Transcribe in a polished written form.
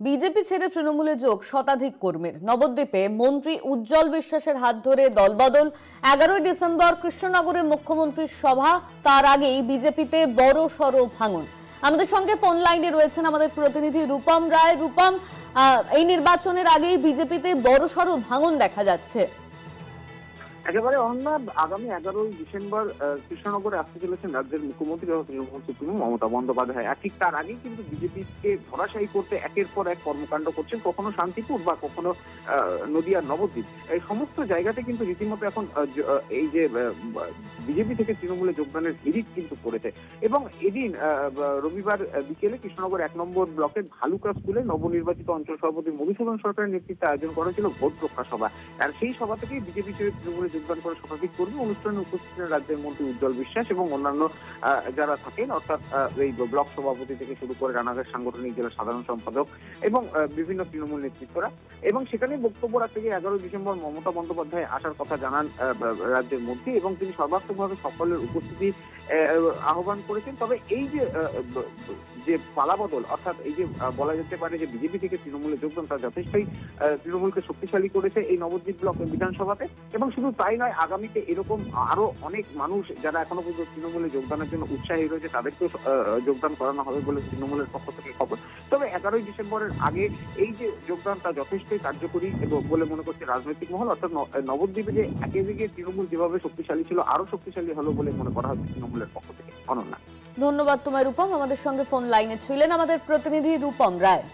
BJP ছেড়ে তৃণমূলে যোগ শতাধিক কর্মীর। নবদ্বীপে মন্ত্রী উজ্জ্বল বিশ্বাসের হাত ধরে দলবদল। 11ই ডিসেম্বর কৃষ্ণনগরে মুখ্যমন্ত্রীর সভা, তার আগেই বিজেপিতে বড় সড় ভাঙন। আমাদের সঙ্গে ফোন লাইনে রয়েছেন আমাদের প্রতিনিধি রূপম রায়। রূপম, এই নির্বাচনের আগেই বিজেপিতে বড় সড় ভাঙন দেখা যাচ্ছে। একেবারে অন্য আগামী 11ই ডিসেম্বর কৃষ্ণনগরে আসতে চলেছেন রাজ্যের মুখ্যমন্ত্রী তৃণমূল সুপ্রিমো মমতা বন্দ্যোপাধ্যায়। ঠিক তার আগেই কিন্তু বিজেপিকে ধরাশায়ী করতে একের পর এক কর্মকাণ্ড করছেন, কখনো শান্তিপুর বা কখনো নদিয়ার নবদ্বীপ। এই সমস্ত জায়গাতে কিন্তু রীতিমতো এখন এই যে বিজেপি থেকে তৃণমূলে যোগদানের হিড়িক কিন্তু পড়েছে। এবং এদিন রবিবার বিকেলে কৃষ্ণনগর 1 নম্বর ব্লকের ভালুকা স্কুলে নবনির্বাচিত অঞ্চল সভাপতি মধুসূদন সরকারের নেতৃত্বে আয়োজন করা ছিল ভোট রক্ষা সভা। আর সেই সভা থেকেই বিজেপি ছেড়ে তৃণমূলে যোগদান করে শতাধিক কর্মী। অনুষ্ঠানে উপস্থিত ছিলেন রাজ্যের মন্ত্রী উজ্জ্বল বিশ্বাস এবং অন্যান্য যারা থাকেন, অর্থাৎ এই ব্লক সভাপতি থেকে শুরু করে রানাঘাট সাংগঠনিক জেলার সাধারণ সম্পাদক এবং বিভিন্ন তৃণমূল নেতৃত্বরা। এবং সেখানে বক্তব্য রাখতে গিয়ে 11ই ডিসেম্বর মমতা বন্দ্যোপাধ্যায় আসার কথা জানান রাজ্যের মন্ত্রী এবং তিনি সর্বাত্মকভাবে সকলের উপস্থিতি আহ্বান করেছেন। তবে এই যে পালাবদল, অর্থাৎ এই যে বলা যেতে পারে যে বিজেপি থেকে তৃণমূলে যোগদান, তা যথেষ্টই তৃণমূলকে শক্তিশালী করেছে এই নবদ্বীপ ব্লক বিধানসভাতে। এবং শুধু তাই নয়, আগামীতে এরকম আরো অনেক মানুষ যারা এখনো পর্যন্ত তৃণমূলে যোগদানের জন্য উৎসাহী রয়েছে তাদেরকেও যোগদান করানো হবে বলে তৃণমূলের পক্ষ থেকে খবর। তবে 11ই ডিসেম্বরের আগে এই যে যোগদান, তা যথেষ্টই কার্যকরী এবং বলে মনে করছে রাজনৈতিক মহল। অর্থাৎ নবদ্বীপে যে একে তৃণমূল যেভাবে শক্তিশালী ছিল আরো শক্তিশালী হলো বলে মনে করা হচ্ছে তৃণমূলের পক্ষ থেকে। অনন্যা, ধন্যবাদ তোমায় রূপম। আমাদের সঙ্গে ফোন লাইনে ছিলেন আমাদের প্রতিনিধি রূপম রায়।